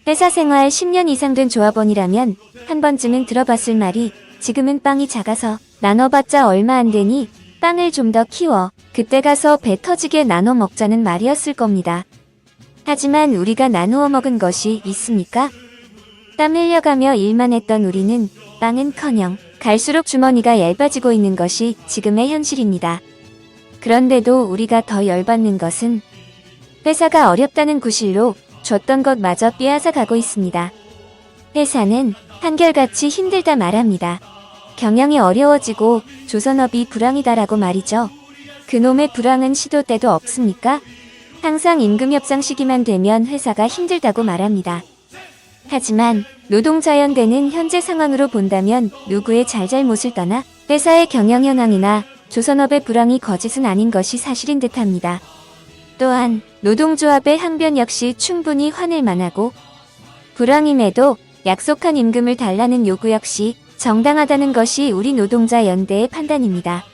회사 생활 10년 이상 된 조합원이라면 한 번쯤은 들어봤을 말이 지금은 빵이 작아서 나눠봤자 얼마 안 되니 빵을 좀 더 키워 그때 가서 배 터지게 나눠 먹자는 말이었을 겁니다. 하지만 우리가 나누어 먹은 것이 있습니까? 땀 흘려가며 일만 했던 우리는 빵은커녕 갈수록 주머니가 얇아지고 있는 것이 지금의 현실입니다. 그런데도 우리가 더 열받는 것은 회사가 어렵다는 구실로 줬던 것마저 빼앗아 가고 있습니다. 회사는 한결같이 힘들다 말합니다. 경영이 어려워지고 조선업이 불황이다라고 말이죠. 그놈의 불황은 시도 때도 없습니까? 항상 임금 협상 시기만 되면 회사가 힘들다고 말합니다. 하지만 노동자연대는 현재 상황으로 본다면 누구의 잘잘못을 떠나 회사의 경영 현황이나 조선업의 불황이 거짓은 아닌 것이 사실인 듯합니다. 또한 노동조합의 항변 역시 충분히 화낼 만하고 불황임에도 약속한 임금을 달라는 요구 역시 정당하다는 것이 우리 노동자 연대의 판단입니다.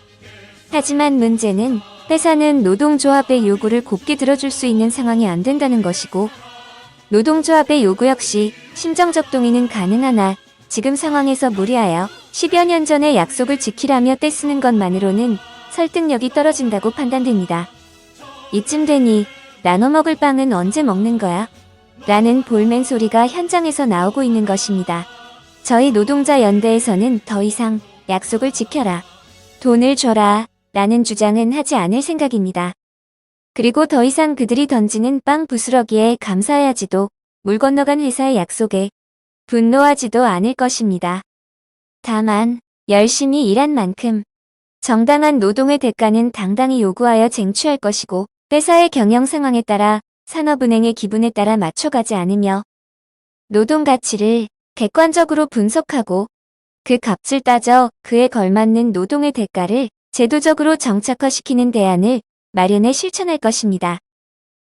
하지만 문제는 회사는 노동조합의 요구를 곱게 들어줄 수 있는 상황이 안 된다는 것이고 노동조합의 요구 역시 심정적 동의는 가능하나 지금 상황에서 무리하여 10여 년 전의 약속을 지키라며 떼쓰는 것만으로는 설득력이 떨어진다고 판단됩니다. 이쯤 되니 나눠 먹을 빵은 언제 먹는 거야? 라는 볼멘 소리가 현장에서 나오고 있는 것입니다. 저희 노동자 연대에서는 더 이상 약속을 지켜라, 돈을 줘라 라는 주장은 하지 않을 생각입니다. 그리고 더 이상 그들이 던지는 빵 부스러기에 감사해하지도 물 건너간 회사의 약속에 분노하지도 않을 것입니다. 다만 열심히 일한 만큼 정당한 노동의 대가는 당당히 요구하여 쟁취할 것이고 회사의 경영 상황에 따라 산업은행의 기분에 따라 맞춰가지 않으며 노동 가치를 객관적으로 분석하고 그 값을 따져 그에 걸맞는 노동의 대가를 제도적으로 정착화시키는 대안을 마련해 실천할 것입니다.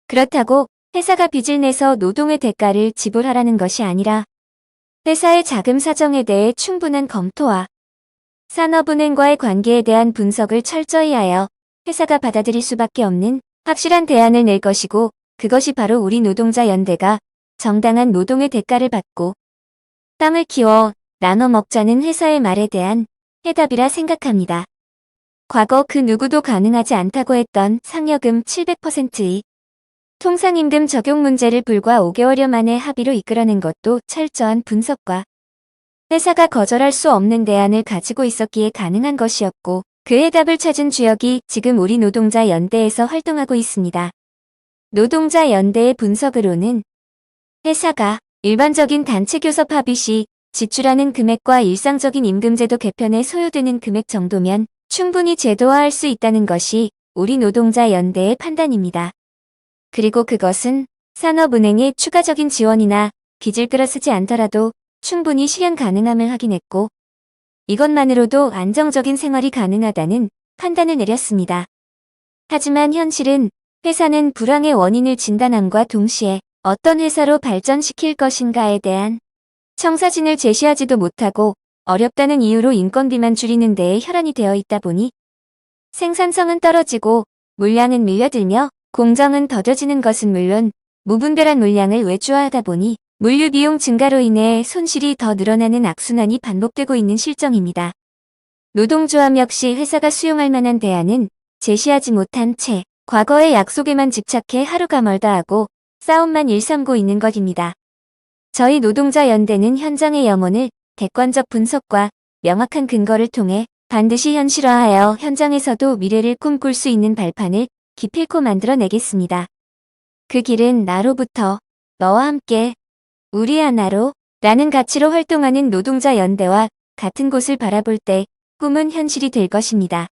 그렇다고 회사가 빚을 내서 노동의 대가를 지불하라는 것이 아니라 회사의 자금 사정에 대해 충분한 검토와 산업은행과의 관계에 대한 분석을 철저히 하여 회사가 받아들일 수밖에 없는 확실한 대안을 낼 것이고 그것이 바로 우리 노동자 연대가 정당한 노동의 대가를 받고 빵을 키워 나눠 먹자는 회사의 말에 대한 해답이라 생각합니다. 과거 그 누구도 가능하지 않다고 했던 상여금 700%의 통상임금 적용 문제를 불과 5개월여 만에 합의로 이끌어낸 것도 철저한 분석과 회사가 거절할 수 없는 대안을 가지고 있었기에 가능한 것이었고 그 해답을 찾은 주역이 지금 우리 노동자 연대에서 활동하고 있습니다. 노동자 연대의 분석으로는 회사가 일반적인 단체 교섭 합의 시 지출하는 금액과 일상적인 임금제도 개편에 소요되는 금액 정도면 충분히 제도화할 수 있다는 것이 우리 노동자 연대의 판단입니다. 그리고 그것은 산업은행의 추가적인 지원이나 빚을 끌어쓰지 않더라도 충분히 실현 가능함을 확인했고 이것만으로도 안정적인 생활이 가능하다는 판단을 내렸습니다. 하지만 현실은 회사는 불황의 원인을 진단함과 동시에 어떤 회사로 발전시킬 것인가에 대한 청사진을 제시하지도 못하고 어렵다는 이유로 인건비만 줄이는 데에 혈안이 되어 있다 보니 생산성은 떨어지고 물량은 밀려들며 공정은 더뎌지는 것은 물론 무분별한 물량을 외주화하다 보니 물류 비용 증가로 인해 손실이 더 늘어나는 악순환이 반복되고 있는 실정입니다. 노동조합 역시 회사가 수용할 만한 대안은 제시하지 못한 채 과거의 약속에만 집착해 하루가 멀다 하고 싸움만 일삼고 있는 것입니다. 저희 노동자 연대는 현장의 영혼을 객관적 분석과 명확한 근거를 통해 반드시 현실화하여 현장에서도 미래를 꿈꿀 수 있는 발판을 기필코 만들어내겠습니다. 그 길은 나로부터 너와 함께 우리 하나로 라는 가치로 활동하는 노동자 연대와 같은 곳을 바라볼 때 꿈은 현실이 될 것입니다.